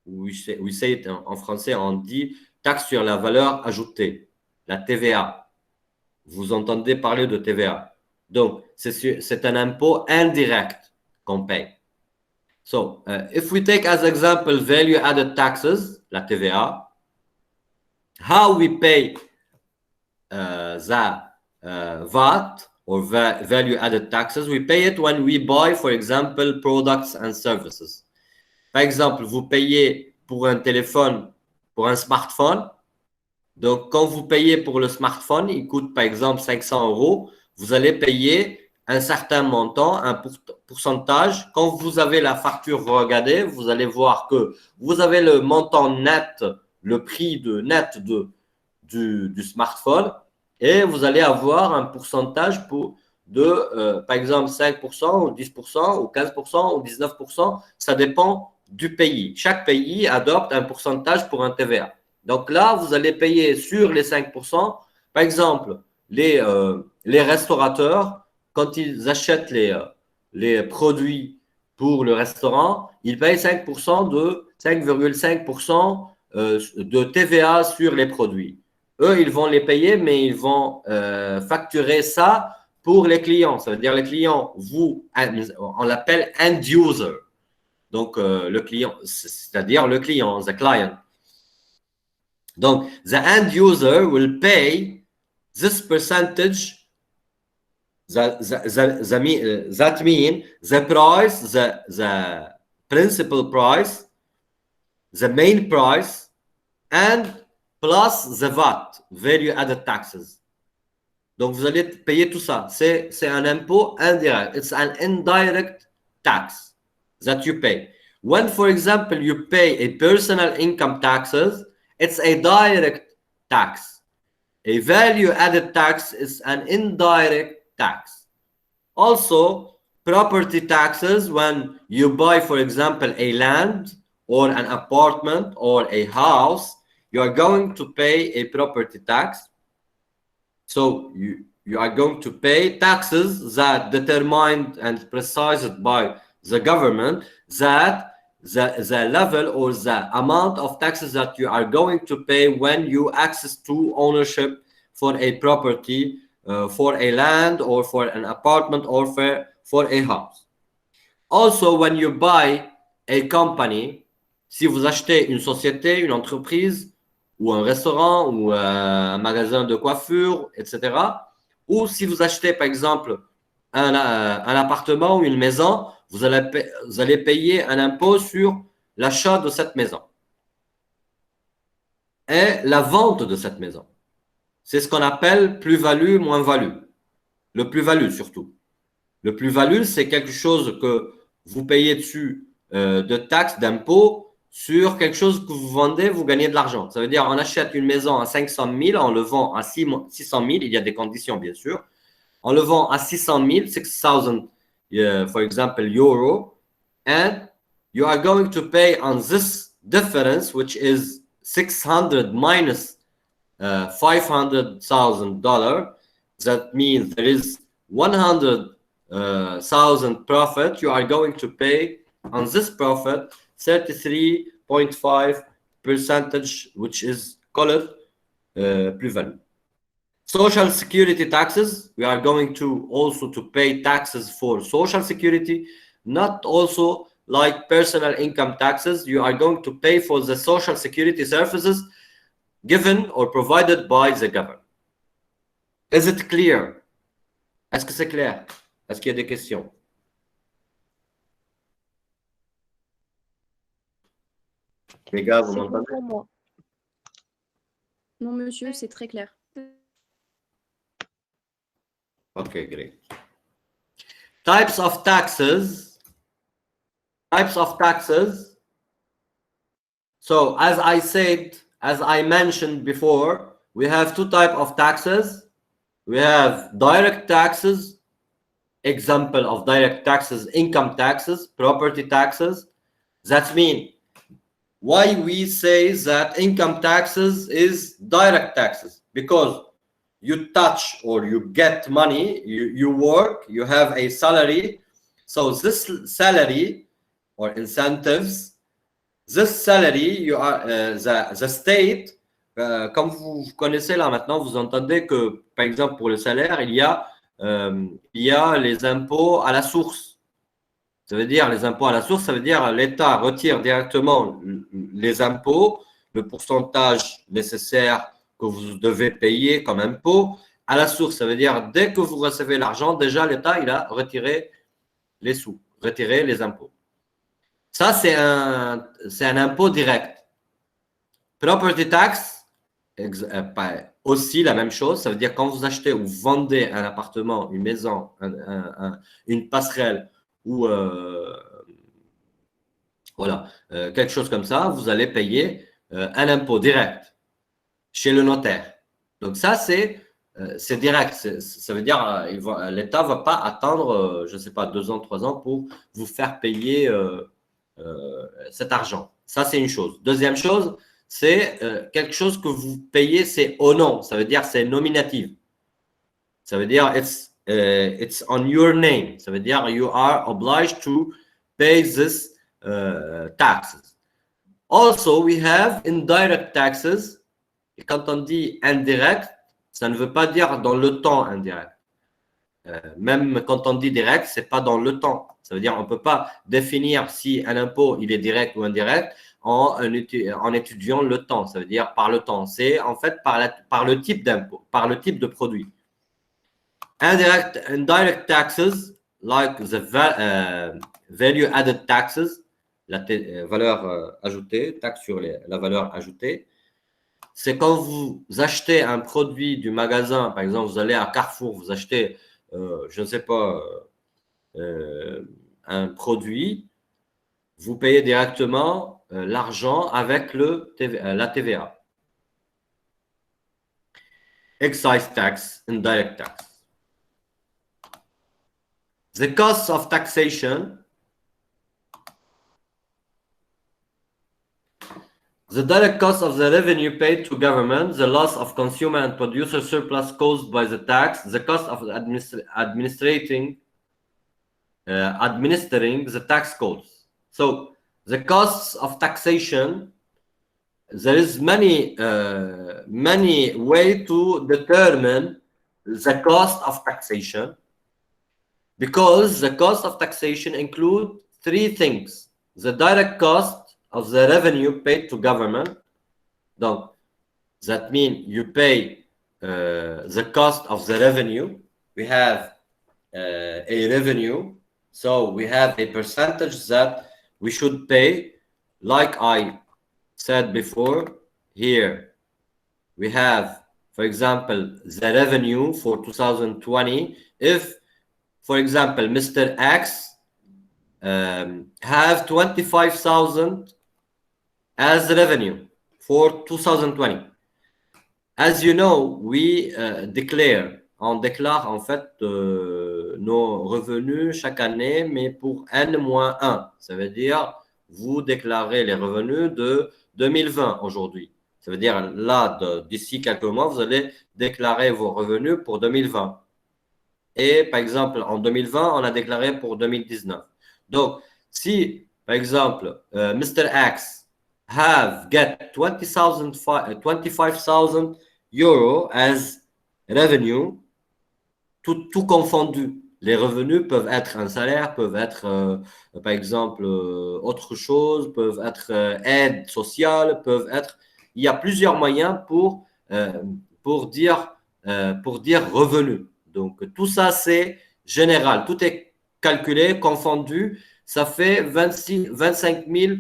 we say it en français, on dit taxe sur la valeur ajoutée, la TVA. Vous entendez parler de TVA. Donc, c'est un impôt indirect qu'on paye. So, if we take as example value added taxes, la TVA, how we pay the VAT or value added taxes, we pay it when we buy, for example, products and services. Par exemple, vous payez pour un téléphone, pour un smartphone. Donc, quand vous payez pour le smartphone, il coûte par exemple 500 €. Vous allez payer un certain montant, un pourcentage. Quand vous avez la facture, vous regardez, vous allez voir que vous avez le montant net, le prix net du smartphone et vous allez avoir un pourcentage par exemple 5% ou 10% ou 15% ou 19%. Ça dépend du pays. Chaque pays adopte un pourcentage pour un TVA. Donc là, vous allez payer sur les 5%. Par exemple, les restaurateurs, quand ils achètent les produits pour le restaurant, ils payent 5,5% de TVA sur les produits. Eux, ils vont les payer, mais ils vont facturer ça pour les clients. Ça veut dire les clients, on l'appelle end user. Donc, le client, c'est-à-dire le client, the client. Donc, the end user will pay this percentage that mean the price, the principal price, the main price, and plus the VAT, value added taxes. Donc, vous allez payer tout ça. C'est un impôt indirect. It's an indirect tax that you pay. When, for example, you pay a personal income taxes, it's a direct tax. A value added tax is an indirect tax. Also, property taxes, when you buy, for example, a land or an apartment or a house, you are going to pay a property tax. So you are going to pay taxes that determined and precised by the government, that the level or the amount of taxes that you are going to pay when you access to ownership for a property, for a land or for an apartment or for a house. Also, when you buy a company, si vous achetez une société, une entreprise, ou un restaurant, ou un magasin de coiffure, etc. Ou si vous achetez, par exemple, un appartement ou une maison, vous allez payer un impôt sur l'achat de cette maison et la vente de cette maison. C'est ce qu'on appelle plus-value, moins-value. Le plus-value, surtout. Le plus-value, c'est quelque chose que vous payez dessus de taxes, d'impôts, sur quelque chose que vous vendez, vous gagnez de l'argent. Ça veut dire on achète une maison à 500 000, on le vend à 600 000, il y a des conditions bien sûr. On le vend à 600 000, 6,000, for example, euro, and you are going to pay on this difference, which is 600 minus $500,000. That means there is 100,000 profit. You are going to pay on this profit 33.5%, which is called plus-value. Social security taxes, we are going to also to pay taxes for social security, not also like personal income taxes. You are going to pay for the social security services given or provided by the government. Is it clear? Est-ce que c'est clair? Est-ce qu'il y a des questions? Les gars, vous C'est bon m'entendez? pour moi. Non, monsieur, c'est très clair. Okay, great. Types of taxes. Types of taxes. So as I said, as I mentioned before, we have two types of taxes. We have direct taxes. Example of direct taxes, income taxes, property taxes. That means why we say that income taxes is direct taxes, because you touch or you get money, you work, you have a salary. So this salary or incentives, this salary, you are the state, comme vous connaissez là maintenant, vous entendez que par exemple pour le salaire, il y a les impôts à la source. Ça veut dire les impôts à la source, ça veut dire l'État retire directement les impôts, le pourcentage nécessaire que vous devez payer comme impôt à la source. Ça veut dire dès que vous recevez l'argent, déjà l'État il a retiré les sous, retiré les impôts. Ça c'est un impôt direct. Property tax, aussi la même chose. Ça veut dire quand vous achetez ou vendez un appartement, une maison, une passerelle, ou voilà, quelque chose comme ça, vous allez payer un impôt direct chez le notaire. Donc ça, c'est direct. Ça veut dire l'État ne va pas attendre, je ne sais pas, 2 ans, 3 ans pour vous faire payer cet argent. Ça, c'est une chose. Deuxième chose, c'est quelque chose que vous payez, c'est au nom. Ça veut dire c'est nominatif. Ça veut dire it's on your name. Ça veut dire you are obliged to pay this taxes. Also, we have indirect taxes. Et quand on dit indirect, ça ne veut pas dire dans le temps indirect. Même quand on dit direct, c'est pas dans le temps. Ça veut dire on peut pas définir si un impôt il est direct ou indirect en étudiant le temps. Ça veut dire par le temps. C'est en fait par le type d'impôt, par le type de produit. Indirect taxes, like the value added taxes, la valeur ajoutée, taxe sur la valeur ajoutée. C'est quand vous achetez un produit du magasin, par exemple, vous allez à Carrefour, vous achetez, je ne sais pas, un produit, vous payez directement l'argent avec la TVA. Excise tax, indirect tax. The costs of taxation. The direct cost of the revenue paid to government, the loss of consumer and producer surplus caused by the tax, the cost of administering the tax codes. So the costs of taxation, there is many way to determine the cost of taxation, because the cost of taxation include three things: the direct cost of the revenue paid to government. Donc, that means you pay the cost of the revenue. We have a revenue, so we have a percentage that we should pay. Like I said before, here we have, for example, the revenue for 2020. If, for example, Mr. X have 25,000 as revenue for 2020. As you know, we on déclare en fait nos revenus chaque année, mais pour N-1. Ça veut dire, vous déclarez les revenus de 2020 aujourd'hui. Ça veut dire, là, d'ici quelques mois, vous allez déclarer vos revenus pour 2020. Et par exemple, en 2020, on a déclaré pour 2019. Donc, si, par exemple, Mr. X get 25,000 euros as revenue, tout confondu. Les revenus peuvent être un salaire, peuvent être, par exemple, autre chose, peuvent être aide sociale, peuvent être… Il y a plusieurs moyens pour dire revenu. Donc, tout ça, c'est général. Tout est calculé, confondu. Ça fait 25 000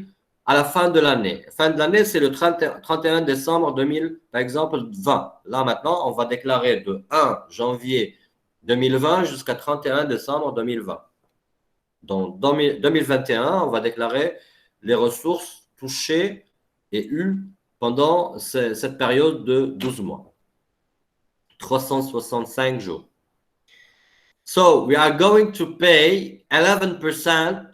à la fin de l'année. Fin de l'année, c'est le 31 décembre 2000, par exemple, 20. Là, maintenant, on va déclarer de 1 janvier 2020 jusqu'à 31 décembre 2020. Donc, dans 2021, on va déclarer les ressources touchées et eues pendant cette période de 12 mois. 365 jours. So, we are going to pay 11%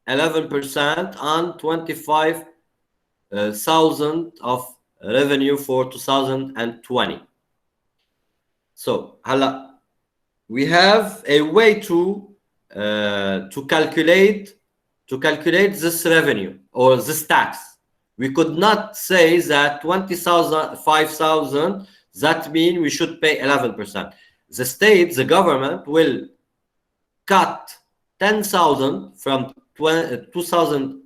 on 25,000 of revenue for 2020. So, we have a way to calculate this revenue or this tax. We could not say that 5,000, that means we should pay 11%. The state, the government will cut 10,000 from 25,000.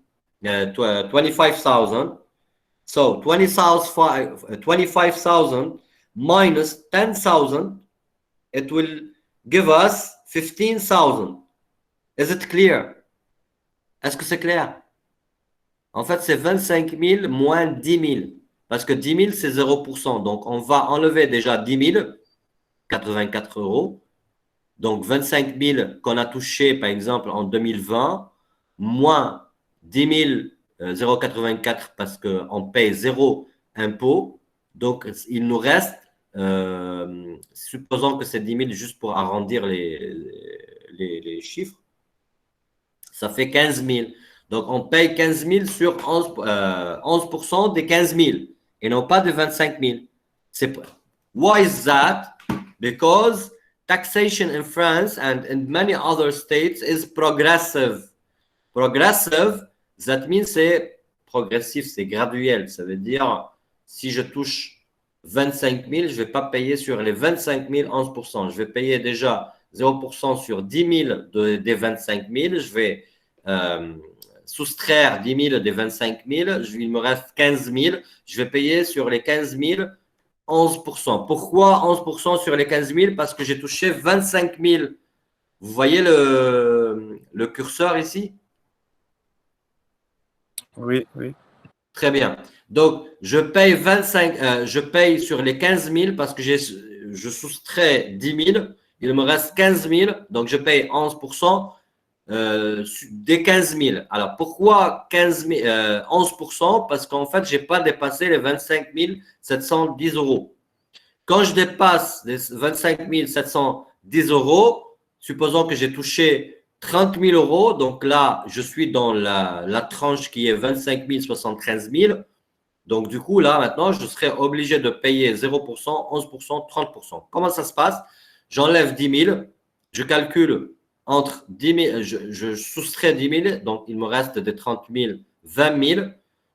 So 25,000 minus 10,000, it will give us 15,000. Is it clear? Est-ce que c'est clair? En fait, c'est 25 000 moins 10 000. Parce que 10 000, c'est 0%. Donc, on va enlever déjà 10 000, 84 euros. Donc, 25 000 qu'on a touché, par exemple, en 2020, moins 10 084 parce qu'on paye 0 impôt. Donc, il nous reste, supposons que c'est 10 000 juste pour arrondir les chiffres, ça fait 15 000. Donc, on paye 15 000 sur 11% des 15 000 et non pas de 25 000. Why is that? Because taxation in France and in many other states is progressive. Progressive, that means c'est progressif, c'est graduel. Ça veut dire, si je touche 25 000, je ne vais pas payer sur les 25 000 11%. Je vais payer déjà 0% sur 10 000 des 25 000. Je vais soustraire 10 000 des 25 000. Il me reste 15 000. Je vais payer sur les 15 000 11%. Pourquoi 11% sur les 15 000? Parce que j'ai touché 25 000. Vous voyez le curseur ici? Oui, oui. Très bien. Donc, je paye je paye sur les 15 000 parce que je soustrais 10 000. Il me reste 15 000. Donc, je paye 11% des 15 000. Alors, pourquoi 11%? Parce qu'en fait, je n'ai pas dépassé les 25 710 euros. Quand je dépasse les 25 710 euros, supposons que j'ai touché 30 000 euros, donc là, je suis dans la tranche qui est 25 73 000. Donc, du coup, là, maintenant, je serai obligé de payer 0%, 11%, 30%. Comment ça se passe? J'enlève 10 000, je calcule entre 10 000, je soustrais 10 000, donc il me reste des 30 000, 20 000.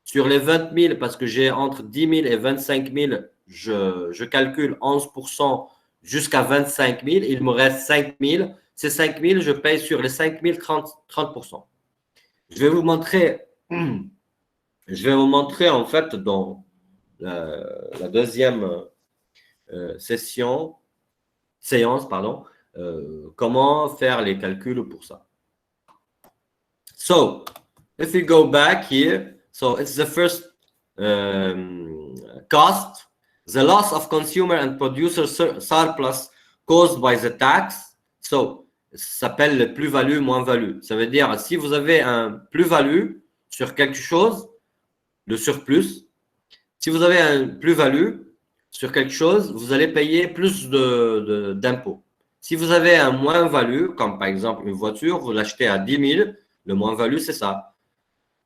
Sur les 20 000, parce que j'ai entre 10 000 et 25 000, je calcule 11% jusqu'à 25 000. Il me reste 5 000. Ces 5 000, je paye sur les 5 000 30%. Je vais vous montrer. Je vais vous montrer en fait dans la deuxième séance, pardon, comment faire les calculs pour ça. So, if we go back here, so it's the first cost, the loss of consumer and producer surplus caused by the tax. So, ça s'appelle le plus-value, moins-value. Ça veut dire, si vous avez un plus-value sur quelque chose, le surplus, si vous avez un plus-value sur quelque chose, vous allez payer plus d'impôts. Si vous avez un moins-value, comme par exemple une voiture, vous l'achetez à 10 000, le moins-value, c'est ça.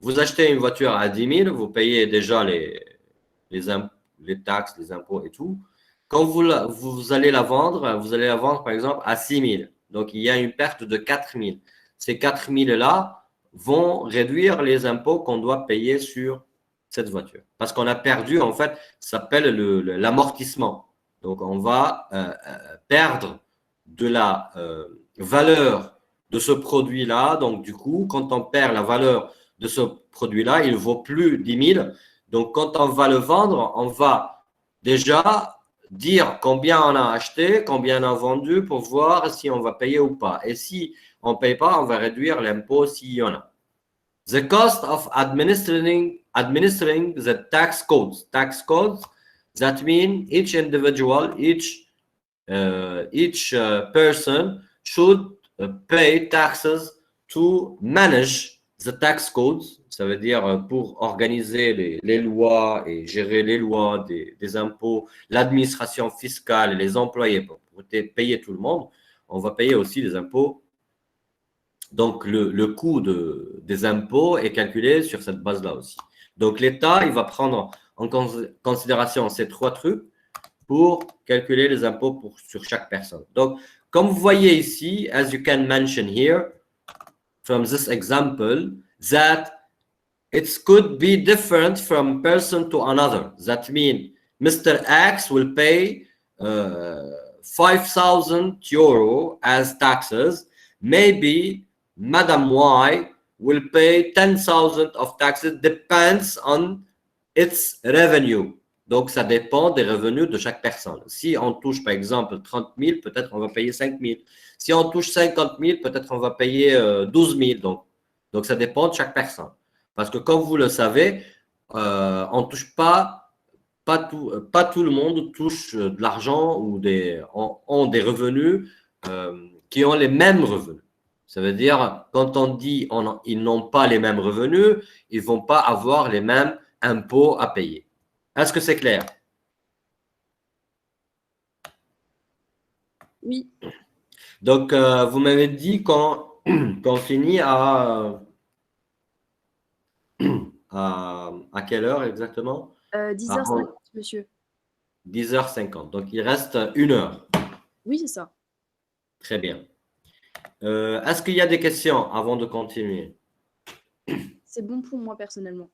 Vous achetez une voiture à 10 000, vous payez déjà les taxes, les impôts et tout. Quand vous allez la vendre, vous allez la vendre par exemple à 6 000. Donc, il y a une perte de 4 000. Ces 4 000-là vont réduire les impôts qu'on doit payer sur cette voiture. Parce qu'on a perdu, en fait, ça s'appelle l'amortissement. Donc, on va perdre de la valeur de ce produit-là. Donc, du coup, quand on perd la valeur de ce produit-là, il ne vaut plus 10 000. Donc, quand on va le vendre, on va déjà dire combien on a acheté, combien on a vendu pour voir si on va payer ou pas. Et si on ne paye pas, on va réduire l'impôt s'il y en a. The cost of administering the tax codes. Tax codes, that mean each individual, each person should pay taxes to manage the tax codes. Ça veut dire pour organiser les lois et gérer les lois des impôts, l'administration fiscale, les employés, pour payer tout le monde. On va payer aussi les impôts. Donc, le coût des impôts est calculé sur cette base-là aussi. Donc, l'État, il va prendre en considération ces trois trucs pour calculer les impôts sur chaque personne. Donc, comme vous voyez ici, as you can mention here, from this example, that it could be different from person to another. That means Mr. X will pay 5,000 euro as taxes. Maybe Madam Y will pay 10,000 of taxes, depends on its revenue. Donc, ça dépend des revenus de chaque personne. Si on touche, par exemple, 30 000, peut-être on va payer 5 000. Si on touche 50 000, peut-être on va payer 12 000. Donc, ça dépend de chaque personne. Parce que comme vous le savez, on touche pas tout le monde touche de l'argent ou ont des revenus qui ont les mêmes revenus. Ça veut dire, quand on dit ils n'ont pas les mêmes revenus, ils ne vont pas avoir les mêmes impôts à payer. Est-ce que c'est clair? Oui. Donc, vous m'avez dit qu'on finit à quelle heure exactement? 10h50, monsieur. 10h50. Donc, il reste 1 heure. Oui, c'est ça. Très bien. Est-ce qu'il y a des questions avant de continuer? C'est bon pour moi personnellement.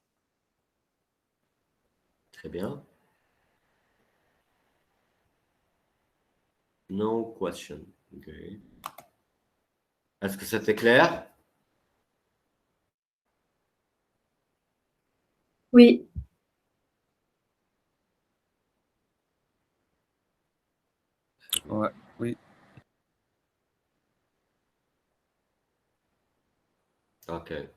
Très bien. No question. Okay. Est-ce que c'était clair? Oui. Ouais, oui. Okay.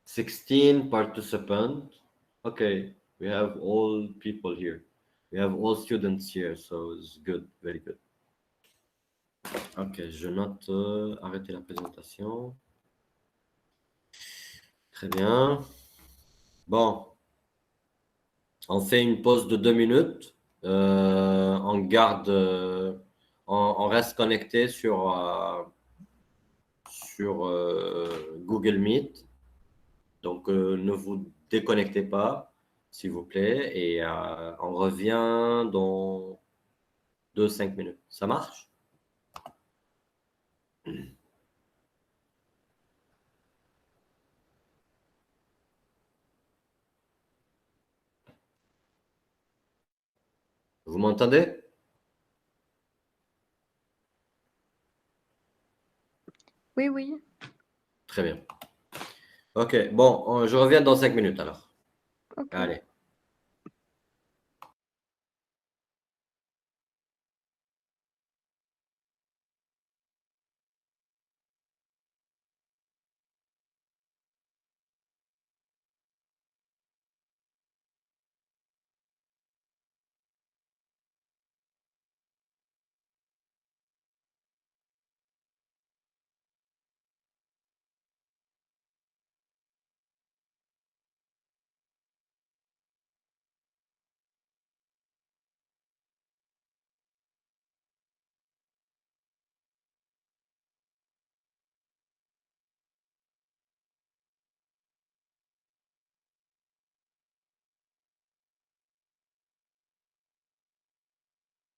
16 participants. Okay, we have all people here. We have all students here, so it's good, very good. Ok, je note arrêter la présentation. Très bien. Bon, on fait une pause de 2 minutes. On garde, on reste connecté sur Google Meet. Donc, ne vous déconnectez pas, s'il vous plaît, et on revient dans 2-5 minutes. Ça marche? Vous m'entendez? Oui, oui. Très bien. Ok, bon, je reviens dans 5 minutes alors. Ok. Allez.